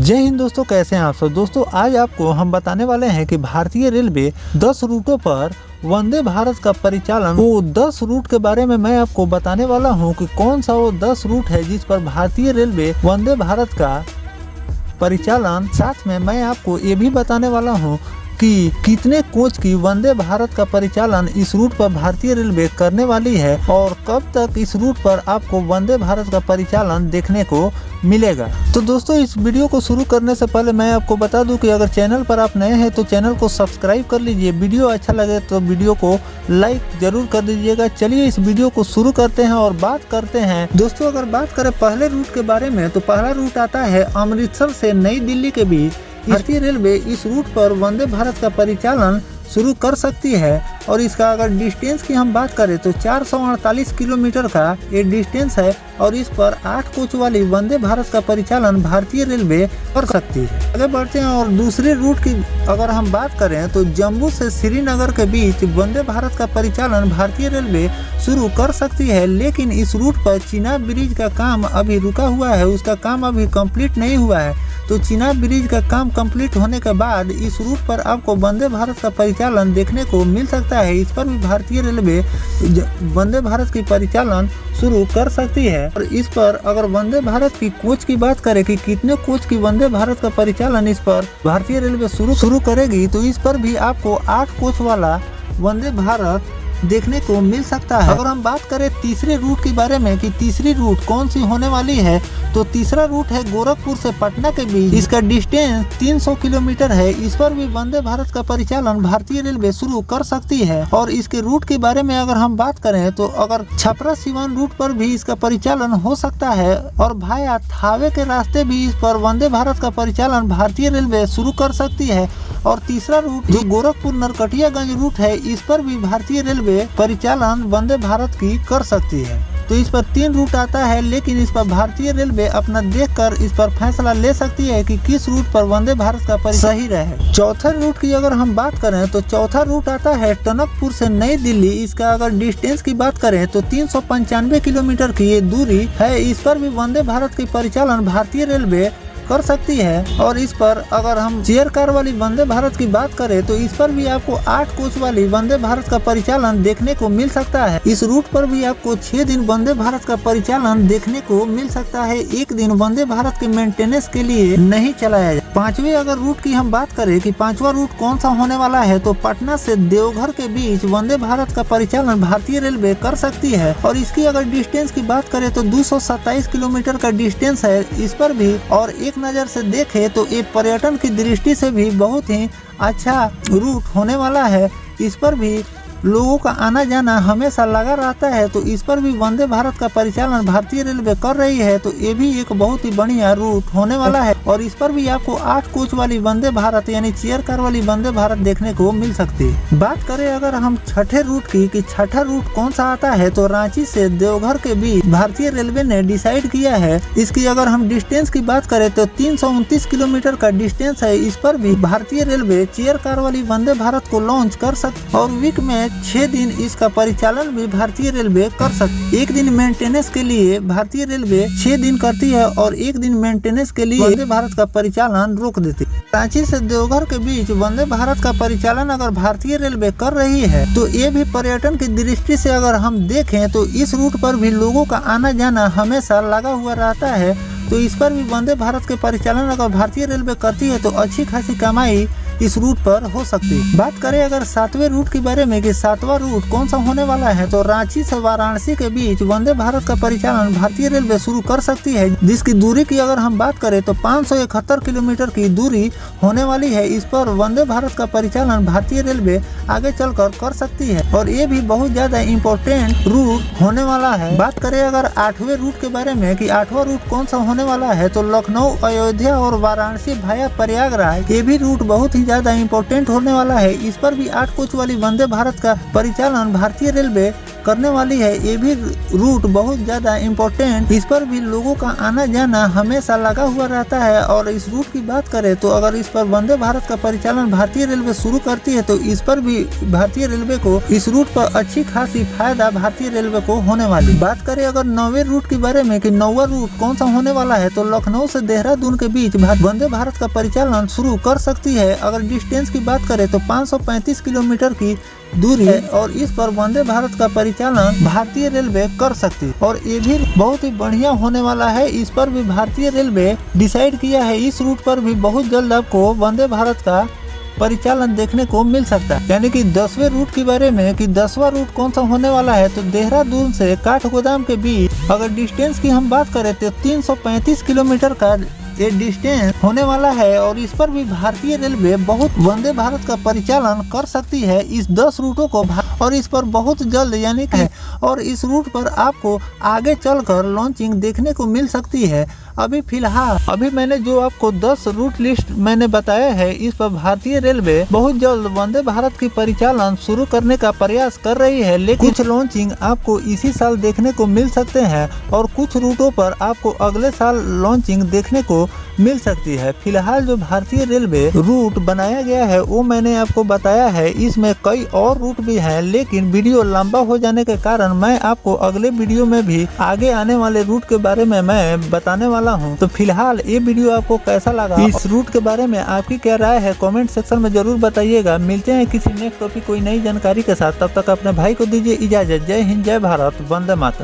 जय हिंद दोस्तों, कैसे हैं आप सब। दोस्तों आज आपको हम बताने वाले हैं कि भारतीय रेलवे 10 रूटों पर वंदे भारत का परिचालन, वो 10 रूट के बारे में मैं आपको बताने वाला हूं कि कौन सा वो 10 रूट है जिस पर भारतीय रेलवे वंदे भारत का परिचालन। साथ में मैं आपको ये भी बताने वाला हूं कि कितने कोच की वंदे भारत का परिचालन इस रूट पर भारतीय रेलवे करने वाली है और कब तक इस रूट पर आपको वंदे भारत का परिचालन देखने को मिलेगा। तो दोस्तों इस वीडियो को शुरू करने से पहले मैं आपको बता दूं कि अगर चैनल पर आप नए हैं तो चैनल को सब्सक्राइब कर लीजिए। वीडियो अच्छा लगे तो वीडियो को लाइक जरूर कर दीजिएगा। चलिए इस वीडियो को शुरू करते हैं और बात करते हैं। दोस्तों अगर बात करें पहले रूट के बारे में तो पहला रूट आता है अमृतसर से नई दिल्ली के बीच। भारतीय रेलवे इस रूट पर वंदे भारत का परिचालन शुरू कर सकती है और इसका अगर डिस्टेंस की हम बात करें तो 448 किलोमीटर का ये डिस्टेंस है और इस पर 8 कोच वाली वंदे भारत का परिचालन भारतीय रेलवे कर सकती है। आगे बढ़ते हैं और दूसरे रूट की अगर हम बात करें तो जम्मू से श्रीनगर के बीच वंदे भारत का परिचालन भारतीय रेलवे शुरू कर सकती है, लेकिन इस रूट पर चिनाब ब्रिज का काम अभी रुका हुआ है, उसका काम अभी कंप्लीट नहीं हुआ है। तो चिनाब ब्रिज का काम कंप्लीट होने के बाद इस रूट पर आपको वंदे भारत का परिचालन देखने को मिल सकता है। इस पर भी भारतीय रेलवे वंदे भारत की परिचालन शुरू कर सकती है। और इस पर अगर वंदे भारत की कोच की बात करें कि कितने कोच की वंदे भारत का परिचालन इस पर भारतीय रेलवे शुरू करेगी, तो इस पर भी आपको 8 कोच वाला वंदे भारत देखने को मिल सकता है। अगर हम बात करें तीसरे रूट के बारे में कि तीसरी रूट कौन सी होने वाली है, तो तीसरा रूट है गोरखपुर से पटना के बीच। इसका डिस्टेंस 300 किलोमीटर है। इस पर भी वंदे भारत का परिचालन भारतीय रेलवे शुरू कर सकती है। और इसके रूट के बारे में अगर हम बात करें तो अगर छपरा सिवान रूट पर भी इसका परिचालन हो सकता है और भाया थावे के रास्ते भी इस पर वंदे भारत का परिचालन भारतीय रेलवे शुरू कर सकती है। और तीसरा रूट जो गोरखपुर नरकटियागंज रूट है, इस पर भी भारतीय रेलवे परिचालन वंदे भारत की कर सकती है। तो इस पर 3 रूट आता है, लेकिन इस पर भारतीय रेलवे अपना देखकर इस पर फैसला ले सकती है कि किस रूट पर वंदे भारत का परिचालन सही रहे। चौथा रूट की अगर हम बात करें तो चौथा रूट आता है टनकपुर से नई दिल्ली। इसका अगर डिस्टेंस की बात करें तो 395 किलोमीटर की ये दूरी है। इस पर भी वंदे भारत की परिचालन भारतीय रेलवे कर सकती है। और इस पर अगर हम चेयर कार वाली वंदे भारत की बात करें तो इस पर भी आपको 8 कोच वाली वंदे भारत का परिचालन देखने को मिल सकता है। इस रूट पर भी आपको 6 दिन वंदे भारत का परिचालन देखने को मिल सकता है। एक दिन वंदे भारत के मेंटेनेंस के लिए नहीं चलाया जाए। पांचवें अगर रूट की हम बात करें कि पांचवा रूट कौन सा होने वाला है, तो पटना से देवघर के बीच वंदे भारत का परिचालन भारतीय रेलवे कर सकती है। और इसकी अगर डिस्टेंस की बात करें तो 227 किलोमीटर का डिस्टेंस है इस पर भी। और एक नजर से देखें तो ये पर्यटन की दृष्टि से भी बहुत ही अच्छा रूट होने वाला है। इस पर भी लोगों का आना जाना हमेशा लगा रहता है। तो इस पर भी वंदे भारत का परिचालन भारतीय रेलवे कर रही है। तो ये भी एक बहुत ही बढ़िया रूट होने वाला है। और इस पर भी आपको 8 कोच वाली वंदे भारत यानी चेयर कार वाली वंदे भारत देखने को मिल सकती है। बात करें अगर हम छठे रूट की कि छठा रूट कौन सा आता है, तो रांची से देवघर के बीच भारतीय रेलवे ने डिसाइड किया है। इसकी अगर हम डिस्टेंस की बात करें तो 329 किलोमीटर का डिस्टेंस है। इस पर भी भारतीय रेलवे चेयर कार वाली वंदे भारत को लॉन्च कर सकती और वीक में 6 दिन इसका परिचालन भी भारतीय रेलवे कर सकती। एक दिन मेंटेनेंस के लिए भारतीय रेलवे 6 दिन करती है और एक दिन मेंटेनेंस के लिए वंदे भारत का परिचालन रोक देती है। रांची से देवघर के बीच वंदे भारत का परिचालन अगर भारतीय रेलवे कर रही है तो ये भी पर्यटन की दृष्टि से अगर हम देखें तो इस रूट पर भी लोगों का आना जाना हमेशा लगा हुआ रहता है। तो इस पर भी वंदे भारत के परिचालन अगर भारतीय रेलवे करती है तो अच्छी खासी कमाई इस रूट पर हो सकती है। बात करें अगर 7वें रूट के बारे में कि 7वां रूट कौन सा होने वाला है, तो रांची से वाराणसी के बीच वंदे भारत का परिचालन भारतीय रेलवे शुरू कर सकती है। जिसकी दूरी की अगर हम बात करें तो 571 किलोमीटर की दूरी होने वाली है। इस पर वंदे भारत का परिचालन भारतीय रेलवे आगे चलकर कर सकती है और ये भी बहुत ज्यादा इम्पोर्टेंट रूट होने वाला है। बात करें अगर 8वें रूट के बारे में कि 8वां रूट कौन सा होने वाला है, तो लखनऊ, अयोध्या और वाराणसी भाया प्रयागराज, ये भी रूट बहुत ही ही ज्यादा इम्पोर्टेंट होने वाला है। इस पर भी 8 कोच वाली वंदे भारत का परिचालन भारतीय रेलवे करने वाली है। ये भी रूट बहुत ज्यादा इम्पोर्टेंट, इस पर भी लोगों का आना जाना हमेशा लगा हुआ रहता है। और इस रूट की बात करें तो अगर इस पर वंदे भारत का परिचालन भारतीय रेलवे शुरू करती है तो इस पर भी भारतीय रेलवे को इस रूट पर अच्छी खासी फायदा भारतीय रेलवे को होने वाली। बात करें अगर 9वें रूट के बारे में कि 9वां रूट कौन सा होने वाला है, तो लखनऊ से देहरादून के बीच वंदे भारत का परिचालन शुरू कर सकती है। अगर डिस्टेंस की बात करें तो 535 किलोमीटर की दूरी है और इस पर वंदे भारत का परिचालन भारतीय रेलवे कर सकती है। और ये भी बहुत ही बढ़िया होने वाला है। इस पर भी भारतीय रेलवे डिसाइड किया है। इस रूट पर भी बहुत जल्द आपको वंदे भारत का परिचालन देखने को मिल सकता है। यानी कि 10वें रूट के बारे में कि 10वां रूट कौन सा होने वाला है, तो देहरादून से काठगोदाम के बीच अगर डिस्टेंस की हम बात करें तो 335 किलोमीटर का ये डिस्टेंस होने वाला है। और इस पर भी भारतीय रेलवे बहुत वंदे भारत का परिचालन कर सकती है इस 10 रूटों को, और इस पर बहुत जल्द यानी कि और इस रूट पर आपको आगे चलकर लॉन्चिंग देखने को मिल सकती है। अभी फिलहाल अभी मैंने जो आपको 10 रूट लिस्ट मैंने बताया है, इस पर भारतीय रेलवे बहुत जल्द वंदे भारत की परिचालन शुरू करने का प्रयास कर रही है। लेकिन कुछ लॉन्चिंग आपको इसी साल देखने को मिल सकते हैं और कुछ रूटों पर आपको अगले साल लॉन्चिंग देखने को मिल सकती है। फिलहाल जो भारतीय रेलवे रूट बनाया गया है वो मैंने आपको बताया है। इसमें कई और रूट भी हैं, लेकिन वीडियो लंबा हो जाने के कारण मैं आपको अगले वीडियो में भी आगे आने वाले रूट के बारे में मैं बताने वाला हूं। तो फिलहाल ये वीडियो आपको कैसा लगा, इस रूट के बारे में आपकी क्या राय है, कमेंट सेक्शन में जरूर बताइएगा। मिलते हैं किसी नेक्स्ट टॉपिक कोई नई जानकारी के साथ, तब तक अपने भाई को दीजिए इजाजत। जय हिंद, जय भारत, वंदे मातरम।